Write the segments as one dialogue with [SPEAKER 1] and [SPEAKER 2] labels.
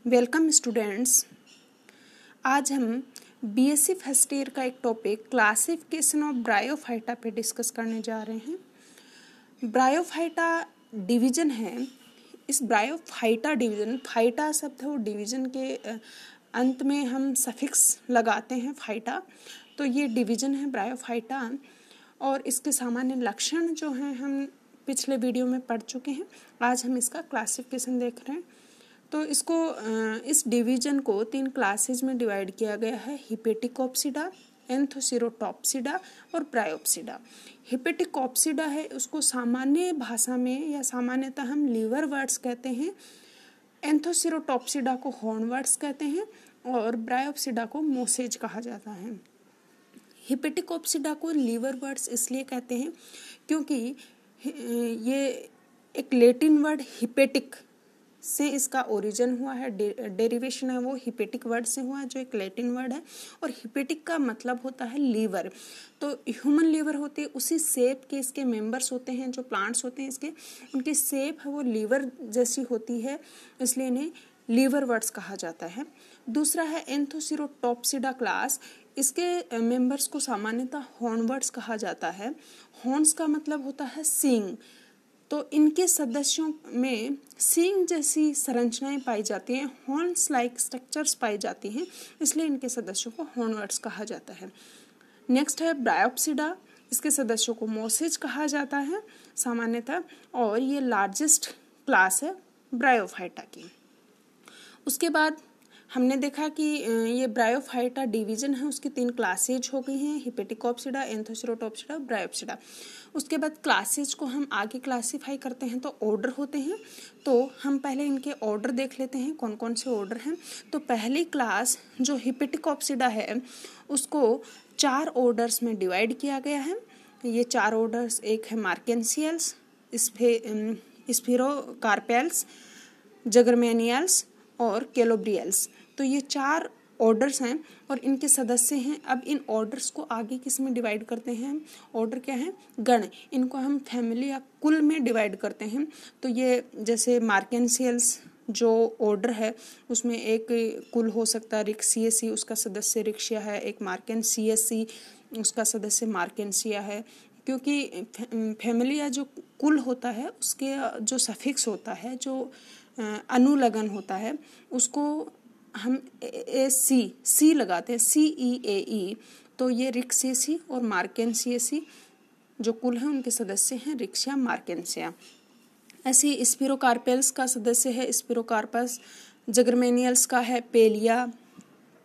[SPEAKER 1] Welcome students. आज हम BSc first year का एक टॉपिक क्लासिफिकेशन ऑफ ब्रायोफाइटा पे डिस्कस करने जा रहे हैं। ब्रायोफाइटा डिवीजन है। इस ब्रायोफाइटा डिवीजन, फाइटा शब्द है वो डिवीजन के अंत में हम सफिक्स लगाते हैं फाइटा, तो ये डिवीजन है ब्रायोफाइटा। और इसके सामान्य लक्षण जो हैं हम पिछले वीडियो में पढ़ चुके हैं। आज हम इसका क्लासिफिकेशन देख रहे हैं। तो इस डिवीजन को 3 क्लासेज में डिवाइड किया गया है: हिपेटिकोप्सिडा, एंथोसिरोटॉप्सिडा और ब्रायोप्सिडा। हिपेटिकोप्सिडा है, उसको सामान्य भाषा में या सामान्यतः हम लीवर वर्ड्स कहते हैं। एंथोसिरोटॉप्सिडा को हॉर्न वर्ड्स कहते हैं और ब्रायोप्सिडा को मोसेज कहा जाता है। हिपेटिकोप्सिडा को लीवर वर्ड्स इसलिए कहते हैं क्योंकि ये एक लैटिन वर्ड हिपेटिक से इसका ओरिजिन हुआ है, डेरिवेशन है वो हिपेटिक वर्ड से हुआ है, जो एक लैटिन वर्ड है। और हिपेटिक का मतलब होता है लीवर। तो ह्यूमन लीवर होती है, उसी शेप के इसके मेंबर्स होते हैं, जो प्लांट्स होते हैं इसके, उनकी शेप है वो लीवर जैसी होती है, इसलिए इन्हें लीवर वर्ड्स कहा जाता है। दूसरा है एंथोसिरोटॉप्सिडा क्लास। इसके मेंबर्स को सामान्यतः हॉर्न वर्ड्स कहा जाता है। हॉर्न्स का मतलब होता है सींग। तो इनके सदस्यों में सींग जैसी संरचनाएं पाई जाती हैं, हॉर्न्स लाइक स्ट्रक्चर्स पाई जाती हैं, इसलिए इनके सदस्यों को हॉर्न वर्ड्स कहा जाता है। नेक्स्ट है ब्रायोप्सिडा। इसके सदस्यों को मोसेज कहा जाता है सामान्यतः, और ये लार्जेस्ट क्लास है ब्रायोफाइटा की। उसके बाद हमने देखा कि ये ब्रायोफाइटा डिवीजन है, उसकी 3 क्लासेज हो गई हैं: हिपेटिकोप्सिडा, एंथोसिरोटॉप्सिडा, ब्रायोप्सिडा। उसके बाद क्लासेज को हम आगे क्लासीफाई करते हैं तो ऑर्डर होते हैं। तो हम पहले इनके ऑर्डर देख लेते हैं, कौन कौन से ऑर्डर हैं। तो पहली क्लास जो हिपेटिकोप्सिडा है उसको 4 ऑर्डर्स में डिवाइड किया गया है। ये 4 ऑर्डर्स, एक है मार्केंसियल्स, स्फीरोकार्पेल्स, जगरमेनियल्स और कैलोब्रियल्स। तो ये 4 ऑर्डर्स हैं और इनके सदस्य हैं। अब इन ऑर्डर्स को आगे किस में डिवाइड करते हैं? ऑर्डर क्या है? गण। इनको हम फैमिली या कुल में डिवाइड करते हैं। तो ये जैसे मार्केंसियल्स जो ऑर्डर है उसमें एक कुल हो सकता है रिक्सियेसी, उसका सदस्य रिक्शिया है। एक मार्केंसियेसी, उसका सदस्य मार्केंसिया है। क्योंकि फैमिली या जो कुल होता है उसके जो सफिक्स होता है, जो अनुलग्न होता है, उसको हम सी लगाते हैं, CEAE। तो ये रिक्सेसी और मार्केंसियसी जो कुल हैं उनके सदस्य हैं रिक्शिया, मार्केंसिया। ऐसे स्पिरोकार्पेल्स का सदस्य है स्पिरोकार्पस, जगरमेनियल्स का है पेलिया,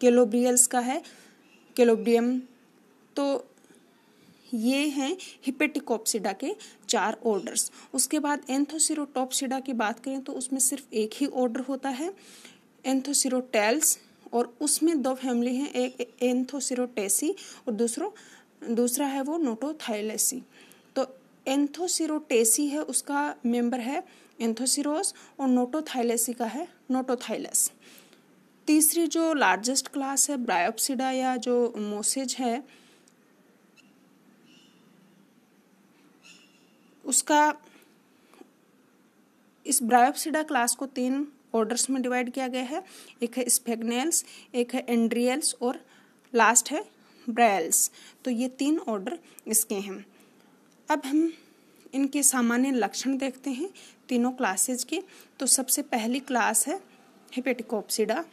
[SPEAKER 1] कैलोब्रियल्स का है कैलोब्रियम। तो ये हैं हिपेटिकोप्सिडा के 4 ऑर्डर्स। उसके बाद एंथोसिरोटॉप्सिडा की बात करें तो उसमें सिर्फ एक ही ऑर्डर होता है, एंथोसिरोटेल्स, और उसमें 2 फैमिली हैं, एक एंथोसिरोटेसी और दूसरा है वो नोटोथाइलेसी। तो एंथोसिरोटेसी है, उसका मेंबर है एंथोसिरोस, और नोटोथाइलेसी का है नोटोथाइलस। तीसरी जो लार्जेस्ट क्लास है ब्रायोप्सिडा या जो मोसेज है, उसका इस ब्रायोप्सिडा क्लास को 3 ऑर्डर्स में डिवाइड किया गया है। एक है स्फेग्नेल्स, एक है एंड्रियल्स और लास्ट है ब्रायल्स। तो ये 3 ऑर्डर इसके हैं। अब हम इनके सामान्य लक्षण देखते हैं तीनों क्लासेज के। तो सबसे पहली क्लास है हिपेटिकोप्सिडा।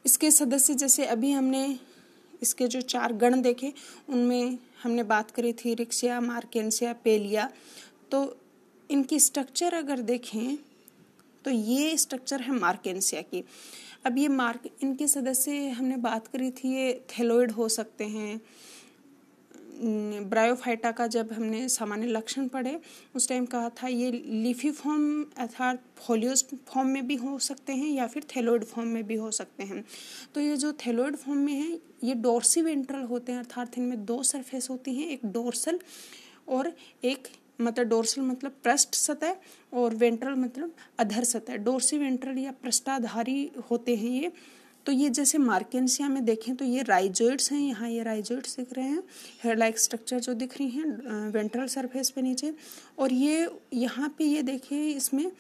[SPEAKER 1] इसके सदस्य जैसे अभी हमने इसके जो 4 गण देखे उनमें हमने बात करी थी रिक्शिया, मार्केंसिया, पेलिया। तो इनकी स्ट्रक्चर अगर देखें तो ये स्ट्रक्चर है मार्केंसिया की। अब ये इनके सदस्य हमने बात करी थी, ये थैलोइड हो सकते हैं। ब्रायोफाइटा का जब हमने सामान्य लक्षण पढ़े उस टाइम कहा था ये लीफी फॉर्म अर्थात फोलियोज फॉर्म में भी हो सकते हैं या फिर थैलोइड फॉर्म में भी हो सकते हैं। तो ये जो थैलोइड फॉर्म में है ये डोर्सीवेंट्रल होते हैं, अर्थात इनमें 2 सरफेस होती हैं, एक डोर्सल और एक डोर्सल मतलब पृष्ठ सतह और वेंट्रल मतलब अधर सतह। डोर्सीवेंट्रल या पृष्ठाधारी होते हैं ये। तो ये जैसे मार्केंसिया में देखें तो ये राइजोइड्स हैं, यहाँ ये राइजोइड्स दिख रहे हैं, हेयर लाइक स्ट्रक्चर जो दिख रही हैं वेंट्रल सरफेस पे नीचे। और ये यहाँ पे ये देखिए इसमें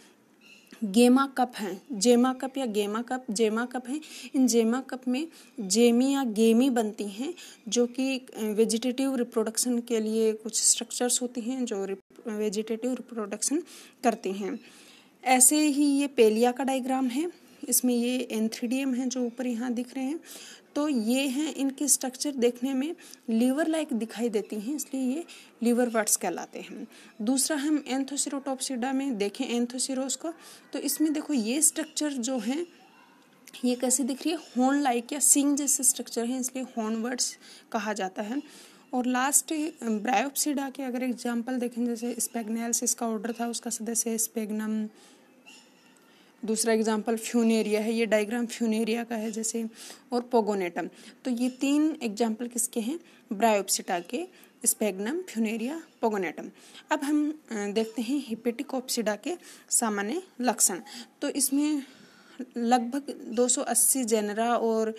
[SPEAKER 1] गेमा कप हैं, जेमा कप या जेमा कप हैं। इन जेमा कप में जेमी या गेमी बनती हैं, जो कि वेजिटेटिव रिप्रोडक्शन के लिए कुछ स्ट्रक्चर्स होती हैं जो वेजिटेटिव रिप्रोडक्शन करती हैं। ऐसे ही ये पेलिया का डायग्राम है, इसमें ये एंथ्रीडियम है जो ऊपर यहाँ दिख रहे हैं। तो ये हैं, इनके स्ट्रक्चर देखने में लीवर लाइक दिखाई देती हैं, इसलिए ये लीवर वर्ड्स कहलाते हैं। दूसरा हम एंथोसिरोटॉप्सिडा में देखें एंथोसिरोस को, तो इसमें देखो ये स्ट्रक्चर जो हैं ये कैसी दिख रही है, हॉर्न लाइक या सींग जैसे स्ट्रक्चर हैं, इसलिए हॉर्न वर्ड्स कहा जाता है। और लास्ट ब्रायोप्सिडा के अगर एग्जाम्पल देखें, जैसे स्पेगनेल्स इसका ऑर्डर था, उसका सदस्य स्पेगनम। दूसरा एग्जाम्पल फ्यूनेरिया है, ये डायग्राम फ्यूनेरिया का है जैसे, और पोगोनेटम। तो ये 3 एग्जाम्पल किसके हैं, ब्रायोप्सिडा के, स्पेगनम, फ्यूनेरिया, पोगोनेटम। अब हम देखते हैं हिपेटिकोप्सिडा के सामान्य लक्षण। तो इसमें लगभग 280 जेनरा और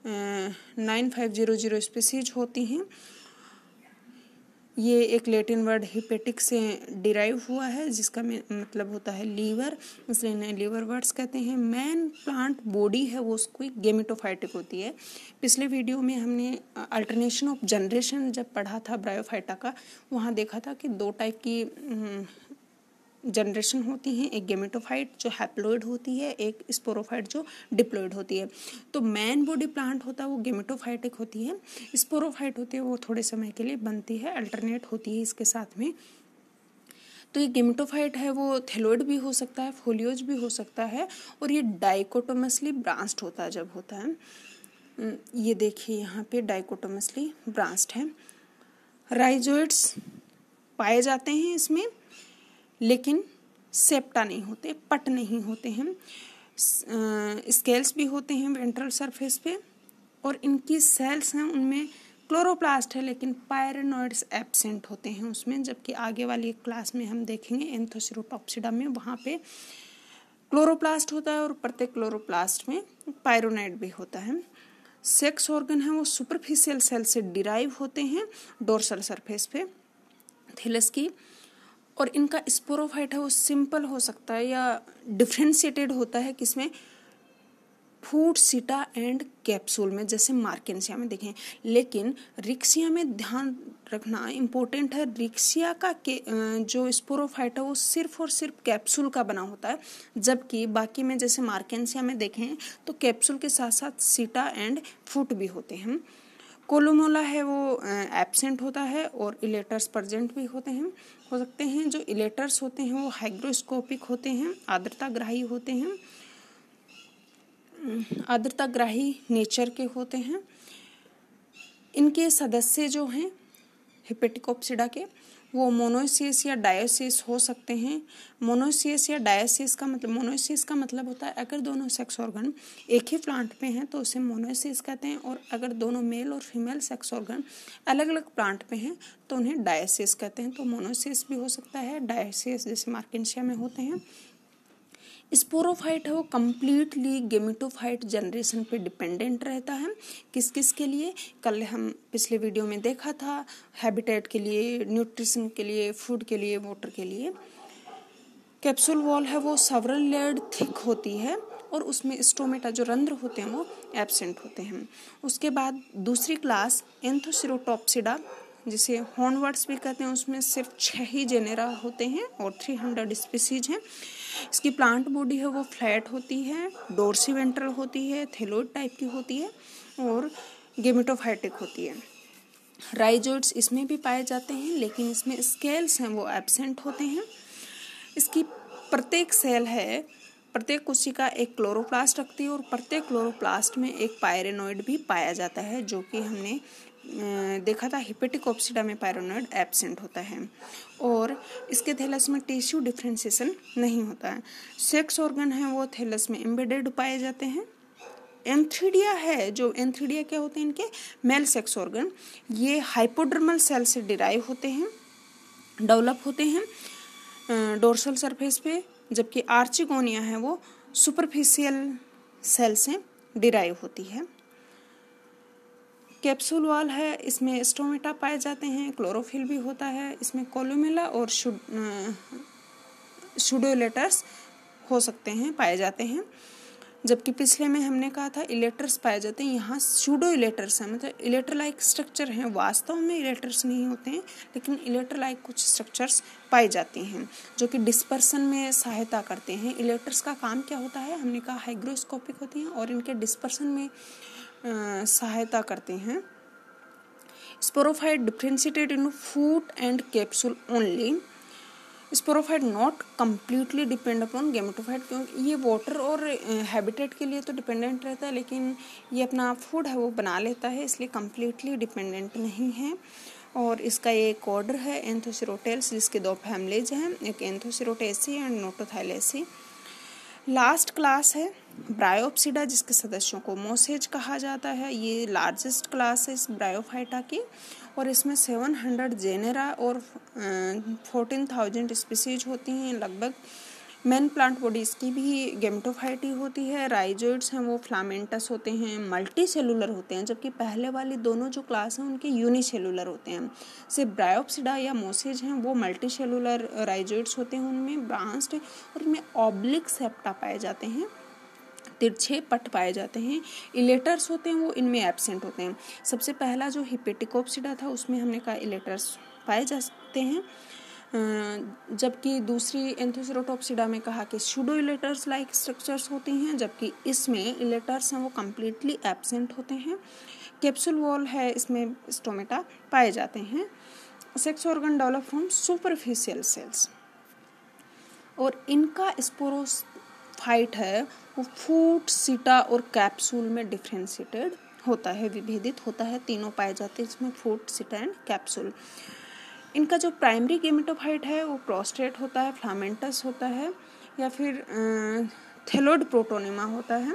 [SPEAKER 1] 9500 स्पीसीज होती हैं। ये एक लैटिन वर्ड हिपेटिक से डिराइव हुआ है, जिसका मतलब होता है लीवर, इसलिए इन्हें लीवर वर्ड्स कहते हैं। मेन प्लांट बॉडी है वो उसको गेमेटोफाइटिक होती है। पिछले वीडियो में हमने अल्टरनेशन ऑफ जनरेशन जब पढ़ा था ब्रायोफाइटा का, वहाँ देखा था कि 2 टाइप की जनरेशन होती हैं, एक गेमेटोफाइट जो हैप्लॉइड होती है, एक स्पोरोफाइट जो डिप्लॉइड होती है। तो मैन बॉडी प्लांट होता है वो गेमेटोफाइटिक होती है, स्पोरोफाइट होती है वो थोड़े समय के लिए बनती है, अल्टरनेट होती है इसके साथ में। तो ये गेमेटोफाइट है वो थैलोइड भी हो सकता है, फोलियोज भी हो सकता है, और ये डाइकोटोमसली ब्रांच्ड होता है जब होता है। ये देखिए यहाँ पे डाइकोटोमसली ब्रांच्ड है। राइजोइड्स पाए जाते हैं इसमें, लेकिन सेप्टा नहीं होते, पट नहीं होते हैं। स्केल्स भी होते हैं वेंट्रल सरफेस पे, और इनकी सेल्स हैं उनमें क्लोरोप्लास्ट है, लेकिन पायरेनोइड्स एब्सेंट होते हैं उसमें। जबकि आगे वाली क्लास में हम देखेंगे एंथोसिरोटॉप्सिडा में, वहाँ पे क्लोरोप्लास्ट होता है और प्रत्येक क्लोरोप्लास्ट में पायरोनाइड भी होता है। सेक्स ऑर्गन है वो सुपरफिशियल सेल से डिराइव होते हैं डोर्सल सरफेस पे थैलस की, और इनका स्पोरोफाइट है वो सिंपल हो सकता है या डिफ्रेंशिएटेड होता है, किसमें, फूड सीटा एंड कैप्सूल में, जैसे मार्केंसिया में देखें। लेकिन रिक्सिया में ध्यान रखना इम्पोर्टेंट है, रिक्सिया का जो स्पोरोफाइट है वो सिर्फ और सिर्फ कैप्सूल का बना होता है, जबकि बाकी में जैसे मार्केंसिया में देखें तो कैप्सूल के साथ साथ सीटा एंड फूट भी होते हैं। कोलोमोला है वो एब्सेंट होता है, और इलेटर्स प्रेजेंट भी होते हैं, हो सकते हैं। जो इलेटर्स होते हैं वो हाइग्रोस्कोपिक होते हैं, आर्द्रताग्राही होते हैं, आर्द्रताग्राही नेचर के होते हैं। इनके सदस्य जो हैं हिपेटिकोप्सिडा के, वो मोनोसियस या डायोसियस हो सकते हैं। मोनोसियस या डायोसियस का मतलब, मोनोसियस का मतलब होता है अगर दोनों सेक्स ऑर्गन एक ही प्लांट पे हैं तो उसे मोनोसियस कहते हैं, और अगर दोनों मेल और फीमेल सेक्स ऑर्गन अलग अलग प्लांट पे हैं तो उन्हें डायोसियस कहते हैं। तो मोनोसियस भी हो सकता है, डायोसियस जैसे मार्केंसिया में होते हैं। स्पोरोफाइट है वो कम्प्लीटली गेमेटोफाइट जनरेशन पे डिपेंडेंट रहता है। किस किस के लिए, कल हम पिछले वीडियो में देखा था, हैबिटेट के लिए, न्यूट्रिशन के लिए, फूड के लिए, वाटर के लिए। कैप्सूल वॉल है वो सेवरल लेयर्ड थिक होती है, और उसमें स्टोमेटा जो रंध्र होते हैं वो एब्सेंट होते हैं। उसके बाद दूसरी क्लास एंथोसिरोटॉप्सिडा, जिसे हॉर्नवर्ड्स भी कहते हैं, उसमें सिर्फ 6 ही जेनेरा होते हैं और 300 स्पीसीज हैं। इसकी प्लांट बॉडी है वो फ्लैट होती है, डोर्सीवेंट्रल होती है, थैलोइड टाइप की होती है, और गेमेटोफाइटिक होती है। राइजोइड्स इसमें भी पाए जाते हैं, लेकिन इसमें स्केल्स हैं वो एब्सेंट होते हैं। इसकी प्रत्येक सेल है, प्रत्येक कोशिका एक क्लोरोप्लास्ट रखती है, और प्रत्येक क्लोरोप्लास्ट में एक पायरेनोइड भी पाया जाता है, जो कि हमने देखा था हिपेटिकोप्सिडा में पायरेनोइड एब्सेंट होता है। और इसके थैलस में टिश्यू डिफ्रेंशिएशन नहीं होता है। सेक्स ऑर्गन है वो थैलस में एम्बेडेड पाए जाते हैं। एंथ्रीडिया है, जो एंथ्रीडिया क्या होते हैं, इनके मेल सेक्स ऑर्गन, ये हाइपोडर्मल सेल से डिराइव होते हैं, डेवलप होते हैं डोर्सल सरफेस पे, जबकि आर्चिगोनिया है वो सुपरफिशियल सेल से डिराइव होती है। कैप्सूल वॉल है, इसमें स्टोमेटा पाए जाते हैं, क्लोरोफिल भी होता है, इसमें कोलुमेला और शूडोलेटर्स हो सकते हैं, पाए जाते हैं। जबकि पिछले में हमने कहा था इलेक्टर्स पाए जाते हैं, यहाँ सूडो इलेक्टर्स हैं, मतलब इलेक्टर लाइक स्ट्रक्चर हैं, वास्तव में इलेक्टर्स नहीं होते हैं, लेकिन इलेक्टर लाइक कुछ स्ट्रक्चर्स पाई जाती हैं जो कि डिस्पर्सन में सहायता करते हैं। इलेक्टर्स का काम क्या होता है, हमने कहा हाइग्रोस्कोपिक होती हैं और इनके डिस्पर्सन में सहायता करते हैं। Sporophyte differentiated into foot and capsule only. Sporophyte not completely depend upon gametophyte, क्योंकि ये वाटर और हैबिटेट के लिए तो डिपेंडेंट रहता है, लेकिन ये अपना फूड है वो बना लेता है, इसलिए कम्प्लीटली डिपेंडेंट नहीं है। और इसका एक ऑर्डर है एंथोसिरोटेल्स, जिसके 2 फैमिलीज हैं, एक एंथोसिरोटेसी एंड नोटोथाइलेसी। लास्ट क्लास है ब्रायोप्सिडा, जिसके सदस्यों को मोसेज कहा जाता है। ये लार्जेस्ट क्लास है इस ब्रायोफाइटा की, और इसमें 700 जेनेरा और 14,000 स्पीसीज होती हैं लगभग। मेन प्लांट बॉडीज़ की भी गेमेटोफाइट ही होती है। राइजोइड्स हैं वो फ्लामेंटस होते हैं, मल्टी सेलुलर होते हैं, जबकि पहले वाली दोनों जो क्लास हैं उनके यूनिसेलुलर होते हैं। सिर्फ ब्रायोप्सिडा या मोसेज हैं वो मल्टी सेलुलर राइजोइड्स होते हैं, उनमें ब्रांच्ड और इनमें ऑब्लिक सेप्टा पाए जाते हैं, तिरछे पट पाए जाते हैं। इलेटर्स होते हैं वो इनमें एब्सेंट होते हैं। सबसे पहला जो हिपेटिकोप्सिडा था उसमें हमने कहा इलेटर्स पाए जाते हैं, जबकि दूसरी एंथोसिरोटोप्सिडा में कहा कि सूडो इलेटर्स लाइक स्ट्रक्चर्स होती हैं, जबकि इसमें इलेटर्स हैं वो कम्प्लीटली एब्सेंट होते हैं। कैप्सूल वॉल है, इसमें स्टोमेटा पाए जाते हैं। Sex organ develop from superficial cells, और इनका स्पोरोफाइट है वो फूट, सीटा और कैप्सूल में डिफ्रेंशिएटेड होता है, विभेदित होता है। तीनों पाए जाते हैं इसमें, फूट, सीटा एंड कैप्सूल। इनका जो प्राइमरी गेमेटोफाइट है वो प्रोस्टेट होता है, फ्लामेंटस होता है, या फिर थैलोइड प्रोटोनिमा होता है।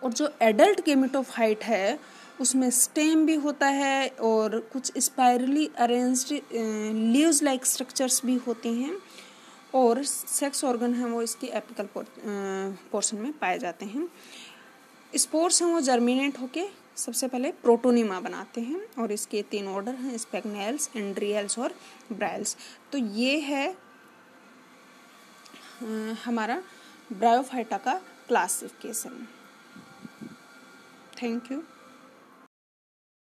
[SPEAKER 1] और जो एडल्ट गेमेटोफाइट है उसमें स्टेम भी होता है और कुछ spirally arranged leaves like structures भी होती हैं, और सेक्स ऑर्गन है वो इसकी एपिकल पोर्शन में पाए जाते हैं। स्पोर्स हैं वो जर्मिनेट होके सबसे पहले प्रोटोनिमा बनाते हैं, और इसके 3 ऑर्डर हैं, स्पेगनेल्स, एंड्रियल्स और ब्रायल्स। तो ये है हमारा ब्रायोफाइटा का क्लासिफिकेशन। Thank you.